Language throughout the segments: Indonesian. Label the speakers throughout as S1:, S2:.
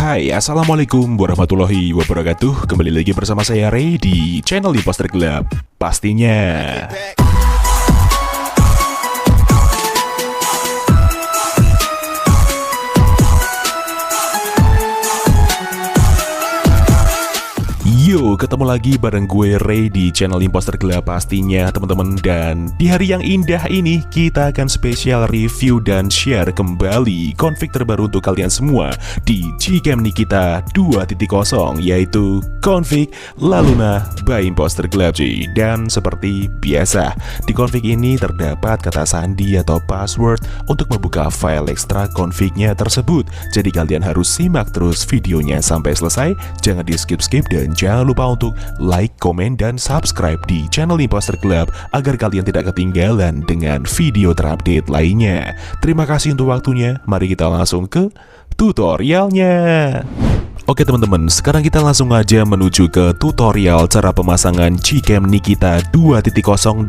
S1: Hai, assalamualaikum warahmatullahi wabarakatuh. Kembali lagi bersama saya Ray di channel Imposter Club pastinya. Yo, ketemu lagi bareng gue Ray di channel Imposter Club pastinya teman-teman. Dan di hari yang indah ini kita akan spesial review dan share kembali config terbaru untuk kalian semua di Gcam Nikita 2.0, yaitu config Laluna by Imposter Club. Dan seperti biasa, di config ini terdapat kata sandi atau password untuk membuka file ekstra config-nya tersebut. Jadi kalian harus simak terus videonya sampai selesai, jangan di skip-skip, dan jangan lupa untuk like, komen, dan subscribe di channel Imposter Club agar kalian tidak ketinggalan dengan video terupdate lainnya. Terima kasih untuk waktunya, mari kita langsung ke tutorialnya. Oke teman-teman, sekarang kita langsung aja menuju ke tutorial cara pemasangan Gcam Nikita 2.0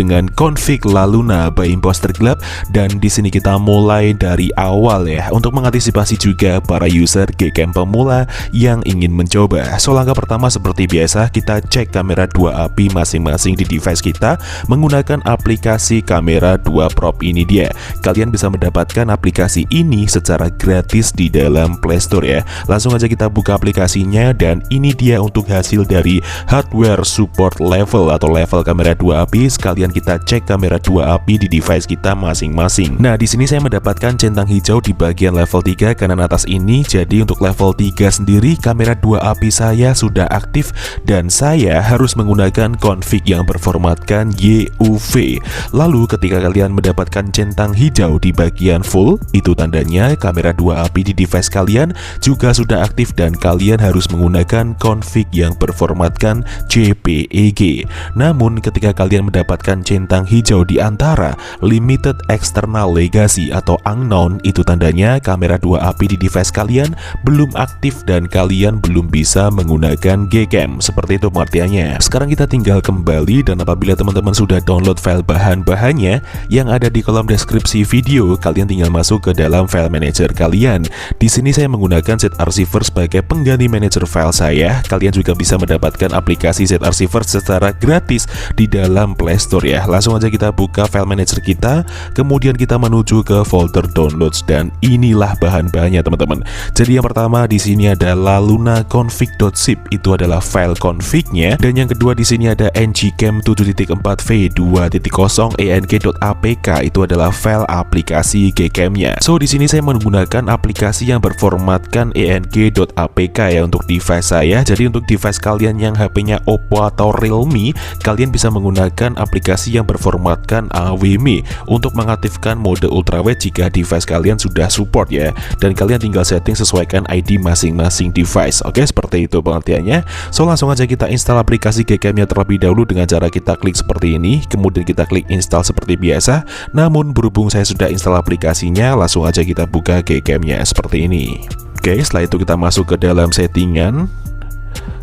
S1: dengan config Laluna by Imposter Club. Dan di sini kita mulai dari awal ya, untuk mengantisipasi juga para user Gcam pemula yang ingin mencoba. So langkah pertama seperti biasa, kita cek kamera 2 API masing-masing di device kita menggunakan aplikasi kamera 2 Prop ini dia. Kalian bisa mendapatkan aplikasi ini secara gratis di dalam Play Store ya. Langsung aja kita buka aplikasinya, dan ini dia untuk hasil dari hardware support level atau level kamera 2 API. Sekalian kita cek kamera 2 API di device kita masing-masing. Nah, di sini saya mendapatkan centang hijau di bagian level 3 kanan atas ini. Jadi untuk level 3 sendiri kamera 2 API saya sudah aktif dan saya harus menggunakan config yang berformatkan YUV. Lalu ketika kalian mendapatkan centang hijau di bagian full, itu tandanya kamera 2 API di device kalian juga sudah aktif dan kalian harus menggunakan config yang berformatkan JPEG. Namun ketika kalian mendapatkan centang hijau di antara limited external legacy atau unknown, itu tandanya kamera 2 API di device kalian belum aktif dan kalian belum bisa menggunakan Gcam. Seperti itu pengertiannya. Sekarang kita tinggal kembali, dan apabila teman-teman sudah download file bahan-bahannya yang ada di kolom deskripsi video, kalian tinggal masuk ke dalam file manager kalian. Di sini saya menggunakan ZArchiver sebagai pengganti manajer file saya. Kalian juga bisa mendapatkan aplikasi ZArchiver secara gratis di dalam Play Store ya. Langsung aja kita buka file manager kita, kemudian kita menuju ke folder downloads, dan inilah bahan-bahannya teman-teman. Jadi yang pertama di sini ada laluna config.zip, itu adalah file config-nya, dan yang kedua di sini ada ngcam 7.4v 2.0 enk.apk, itu adalah file aplikasi Gcam-nya. So di sini saya menggunakan aplikasi yang berformatkan enk.apk ya untuk device saya. Jadi untuk device kalian yang HP-nya Oppo atau Realme, kalian bisa menggunakan aplikasi yang berformatkan AWM untuk mengaktifkan mode ultrawide jika device kalian sudah support ya. Dan kalian tinggal setting sesuaikan ID masing-masing device. Oke, seperti itu pengertiannya. So langsung aja kita install aplikasi Gcam-nya terlebih dahulu dengan cara kita klik seperti ini, kemudian kita klik install seperti biasa. Namun berhubung saya sudah install aplikasinya, langsung aja kita buka Gcam-nya seperti ini. Oke, setelah itu kita masuk ke dalam settingan.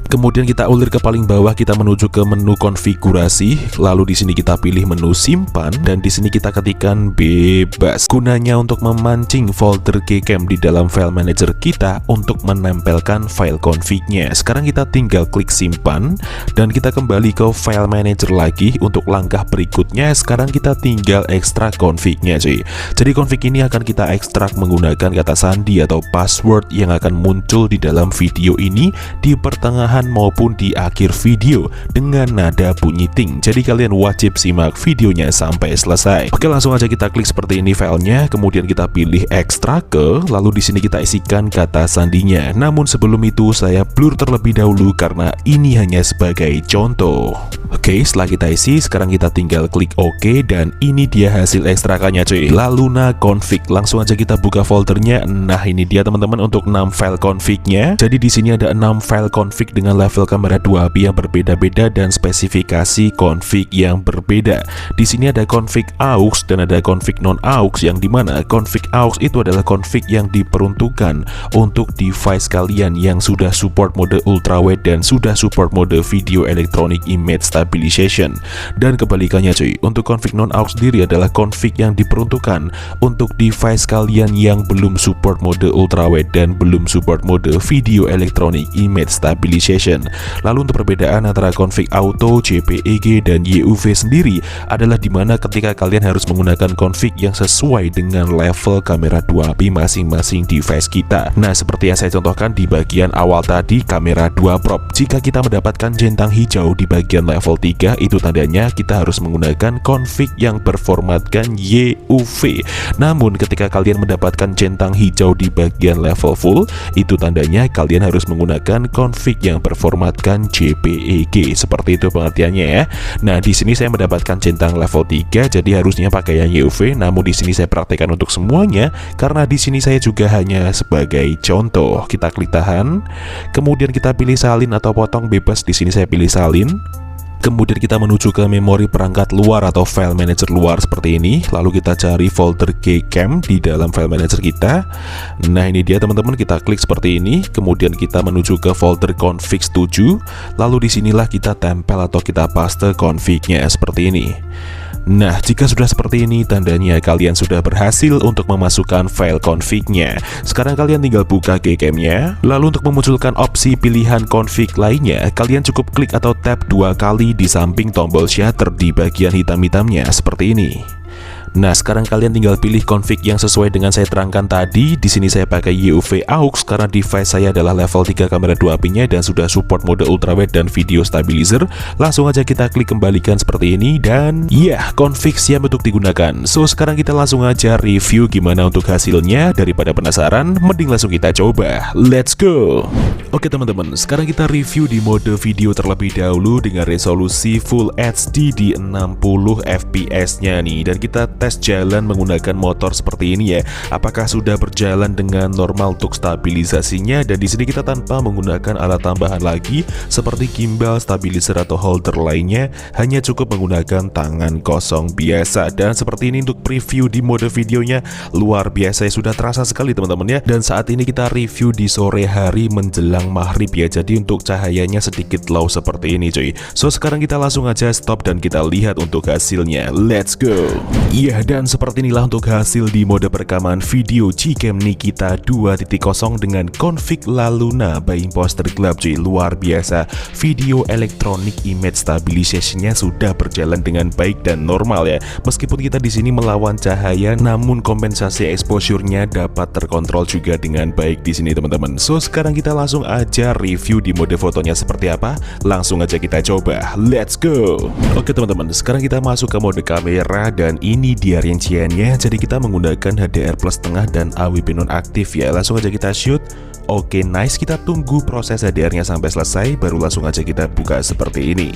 S1: Kemudian kita ulir ke paling bawah, kita menuju ke menu konfigurasi. Lalu di sini kita pilih menu simpan, dan di sini kita ketikkan bebas. Gunanya untuk memancing folder Gcam di dalam file manager kita untuk menempelkan file config-nya. Sekarang kita tinggal klik simpan, dan kita kembali ke file manager lagi. Untuk langkah berikutnya, sekarang kita tinggal ekstrak config-nya cuy. Jadi config ini akan kita ekstrak menggunakan kata sandi atau password yang akan muncul di dalam video ini di pertengahan maupun di akhir video dengan nada bunyi ting. Jadi kalian wajib simak videonya sampai selesai. Oke, langsung aja kita klik seperti ini filenya, kemudian kita pilih ekstrak ke, lalu di sini kita isikan kata sandinya. Namun sebelum itu saya blur terlebih dahulu karena ini hanya sebagai contoh. Oke, setelah kita isi, sekarang kita tinggal klik OK, dan ini dia hasil ekstrakannya cuy. Laluna config. Langsung aja kita buka foldernya. Nah, ini dia teman-teman untuk 6 file config-nya. Jadi di sini ada 6 file config dengan dengan level kamera 2AP yang berbeda-beda dan spesifikasi config yang berbeda. Di sini ada config aux dan ada config non aux, yang dimana config aux itu adalah config yang diperuntukkan untuk device kalian yang sudah support mode ultrawide dan sudah support mode video electronic image stabilization. Dan kebalikannya cuy, untuk config non aux sendiri adalah config yang diperuntukkan untuk device kalian yang belum support mode ultrawide dan belum support mode video electronic image stabilization. Lalu untuk perbedaan antara config auto, JPEG, dan YUV sendiri adalah dimana ketika kalian harus menggunakan config yang sesuai dengan level kamera 2AP masing-masing device kita. Nah, seperti yang saya contohkan di bagian awal tadi, kamera 2 prop, jika kita mendapatkan centang hijau di bagian level 3, itu tandanya kita harus menggunakan config yang berformatkan YUV. Namun ketika kalian mendapatkan centang hijau di bagian level full, itu tandanya kalian harus menggunakan config yang berformatkan JPEG. Seperti itu pengertiannya ya. Nah, di sini saya mendapatkan centang level 3, jadi harusnya pakai yang YUV. Namun di sini saya praktekkan untuk semuanya karena di sini saya juga hanya sebagai contoh. Kita klik tahan, kemudian kita pilih salin atau potong bebas. Di sini saya pilih salin. Kemudian kita menuju ke memori perangkat luar atau file manager luar seperti ini. Lalu kita cari folder Gcam di dalam file manager kita. Nah, ini dia teman-teman, kita klik seperti ini. Kemudian kita menuju ke folder config 7. Lalu disinilah kita tempel atau kita paste confignya seperti ini. Nah, jika sudah seperti ini, tandanya kalian sudah berhasil untuk memasukkan file config-nya. Sekarang kalian tinggal buka Gcam-nya. Lalu untuk memunculkan opsi pilihan config lainnya, kalian cukup klik atau tap 2 kali di samping tombol shutter di bagian hitam-hitamnya seperti ini. Nah, sekarang kalian tinggal pilih config yang sesuai dengan saya terangkan tadi. Di sini saya pakai YUV aux karena device saya adalah level 3 kamera 2AP-nya dan sudah support mode ultrawide dan video stabilizer. Langsung aja kita klik kembalikan seperti ini dan ya, config siap untuk digunakan. So, sekarang kita langsung aja review gimana untuk hasilnya. Daripada penasaran, mending langsung kita coba. Let's go. Oke teman-teman, sekarang kita review di mode video terlebih dahulu dengan resolusi Full HD di 60 fps-nya nih. Dan kita tes jalan menggunakan motor seperti ini ya. Apakah sudah berjalan dengan normal untuk stabilisasinya? Dan di sini kita tanpa menggunakan alat tambahan lagi seperti gimbal, stabilizer atau holder lainnya, hanya cukup menggunakan tangan kosong biasa. Dan seperti ini untuk preview di mode videonya luar biasa ya, sudah terasa sekali teman-teman ya. Dan saat ini kita review di sore hari menjelang maghrib ya. Jadi untuk cahayanya sedikit low seperti ini cuy. So sekarang kita langsung aja stop dan kita lihat untuk hasilnya. Let's go. Iya, dan seperti inilah untuk hasil di mode perekaman video Gcam Nikita 2.0 dengan config La Luna by Imposter Club cuy. Luar biasa, video electronic image stabilization-nya sudah berjalan dengan baik dan normal ya. Meskipun kita di sini melawan cahaya, namun kompensasi exposure-nya dapat terkontrol juga dengan baik di sini teman-teman. So sekarang kita langsung aja review di mode fotonya seperti apa. Langsung aja kita coba. Let's go. Oke teman-teman, sekarang kita masuk ke mode kamera dan ini dia rinciannya. Jadi kita menggunakan HDR plus tengah dan AWP nonaktif ya. Langsung aja kita shoot. Oke, nice. Kita tunggu proses HDR-nya sampai selesai, baru langsung aja kita buka seperti ini.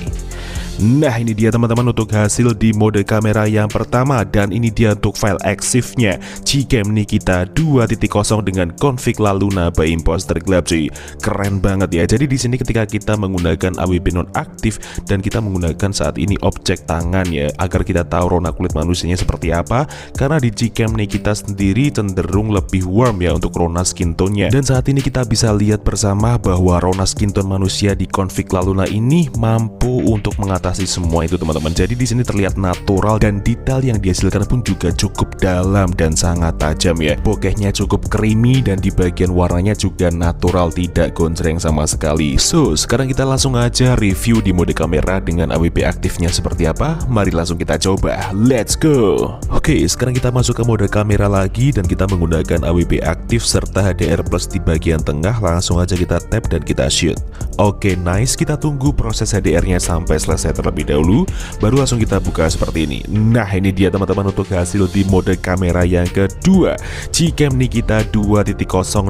S1: Nah, ini dia teman-teman untuk hasil di mode kamera yang pertama. Dan ini dia untuk file EXIF-nya Gcam Nikita 2.0 dengan config La Luna by Imposter Club cuy. Keren banget ya. Jadi di sini ketika kita menggunakan AWP nonaktif dan kita menggunakan saat ini objek tangan ya, agar kita tahu rona kulit manusianya seperti apa. Karena di Gcam Nikita sendiri cenderung lebih warm ya untuk rona skin tone-nya. Dan saat ini kita bisa lihat bersama bahwa rona skin tone manusia di config La Luna ini mampu untuk mengatasi semua itu teman-teman. Jadi di sini terlihat natural dan detail yang dihasilkan pun juga cukup dalam dan sangat tajam ya. Bokehnya cukup creamy dan di bagian warnanya juga natural, tidak gonjreng sama sekali. So sekarang kita langsung aja review di mode kamera dengan AWP aktifnya seperti apa. Mari langsung kita coba. Let's go. Oke, sekarang kita masuk ke mode kamera lagi dan kita menggunakan AWP aktif serta HDR plus di bagian tengah. Langsung aja kita tap dan kita shoot. Oke, nice. Kita tunggu proses HDR-nya sampai selesai terlebih dahulu, baru langsung kita buka seperti ini. Nah, ini dia teman-teman untuk hasil di mode kamera yang kedua Gcam Nikita 2.0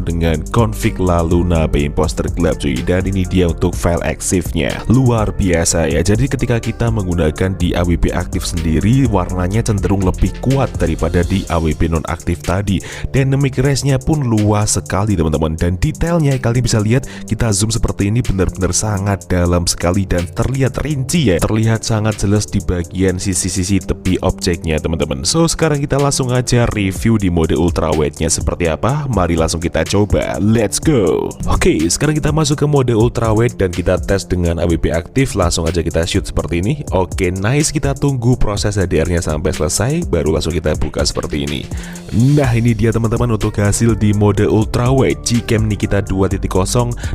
S1: dengan config La Luna by imposter gelap cuy. Dan ini dia untuk file exif-nya. Luar biasa ya. Jadi ketika kita menggunakan di AWP aktif sendiri, warnanya cenderung lebih kuat daripada di AWP nonaktif tadi. Dynamic range-nya pun luas sekali teman-teman. Dan detailnya kalian bisa lihat, kita zoom seperti ini benar-benar sangat dalam sekali dan terlihat rinci ya. Terlihat sangat jelas di bagian sisi-sisi tepi objeknya teman-teman. So sekarang kita langsung aja review di mode ultrawide-nya seperti apa. Mari langsung kita coba. Let's go. Oke, sekarang kita masuk ke mode ultrawide dan kita tes dengan AWP aktif. Langsung aja kita shoot seperti ini. Oke, nice. Kita tunggu proses HDR-nya sampai selesai, baru langsung kita buka seperti ini. Nah, ini dia teman-teman untuk hasil di mode ultrawide Gcam Nikita 2.0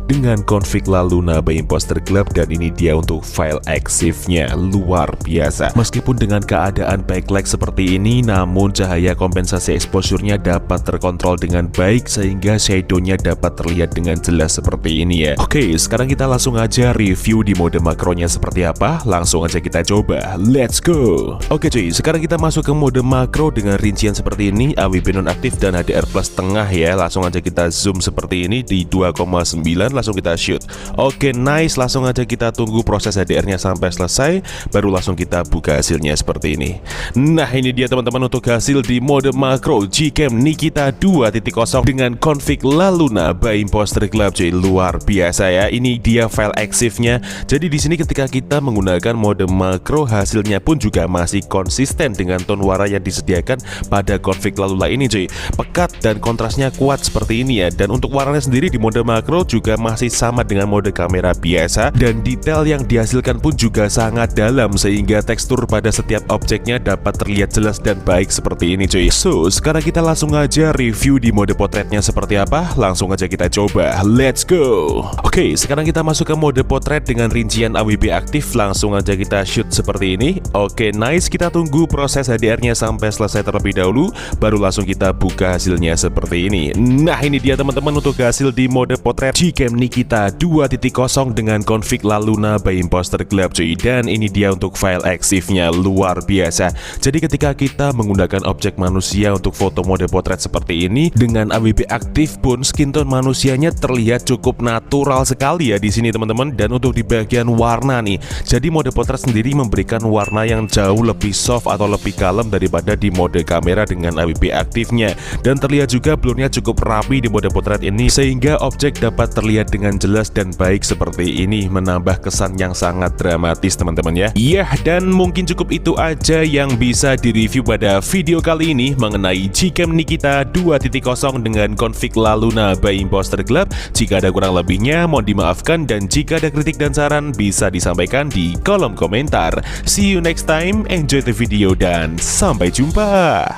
S1: dengan config Laluna by Imposter Club. Dan ini dia untuk file exif-nya. Luar biasa. Meskipun dengan keadaan backlight seperti ini, namun cahaya kompensasi exposure-nya dapat terkontrol dengan baik sehingga shadow-nya dapat terlihat dengan jelas seperti ini ya. Oke, sekarang kita langsung aja review di mode makronya seperti apa. Langsung aja kita coba. Let's go. Oke cuy, sekarang kita masuk ke mode makro dengan rincian seperti ini, AWP nonaktif dan HDR plus tengah ya. Langsung aja kita zoom seperti ini di 2,9, langsung kita shoot. Oke, nice. Langsung aja kita tunggu proses HDR-nya sampai selesai, baru langsung kita buka hasilnya seperti ini. Nah, ini dia teman-teman untuk hasil di mode makro Gcam Nikita 2.0 dengan config Laluna by Imposter Club cuy. Luar biasa ya. Ini dia file exif-nya. Jadi di sini ketika kita menggunakan mode makro, hasilnya pun juga masih konsisten dengan tone warna yang disediakan pada config Laluna ini cuy. Pekat dan kontrasnya kuat seperti ini ya. Dan untuk warnanya sendiri di mode makro juga masih sama dengan mode kamera biasa, dan detail yang dihasilkan pun juga sangat dalam sehingga tekstur pada setiap objeknya dapat terlihat jelas dan baik seperti ini cuy. So sekarang kita langsung aja review di mode potretnya seperti apa. Langsung aja kita coba. Let's go. Oke, sekarang kita masuk ke mode potret dengan rincian AWP aktif. Langsung aja kita shoot seperti ini. Oke, nice. Kita tunggu proses HDR-nya sampai selesai terlebih dahulu, baru langsung kita buka hasilnya seperti ini. Nah, ini dia teman-teman untuk hasil di mode potret Gcam Nikita 2.0 dengan config Laluna by Imposter Club cuy. Dan ini dia untuk file exif-nya. Luar biasa. Jadi ketika kita menggunakan objek manusia untuk foto mode potret seperti ini dengan AWP aktif pun, skin tone manusianya terlihat cukup natural sekali ya di sini teman-teman. Dan untuk di bagian warna nih, jadi mode potret sendiri memberikan warna yang jauh lebih soft atau lebih kalem daripada di mode kamera dengan AWP aktifnya. Dan terlihat juga blurnya cukup rapi di mode potret ini sehingga objek dapat terlihat dengan jelas dan baik seperti ini, menambah kesan yang sangat dramatis teman-teman ya. Iya, dan mungkin cukup itu aja yang bisa direview pada video kali ini mengenai Gcam Nikita 2.0 dengan config Laluna by Imposter Club. Jika ada kurang lebihnya mohon dimaafkan, dan jika ada kritik dan saran bisa disampaikan di kolom komentar. See you next time, enjoy the video dan sampai jumpa.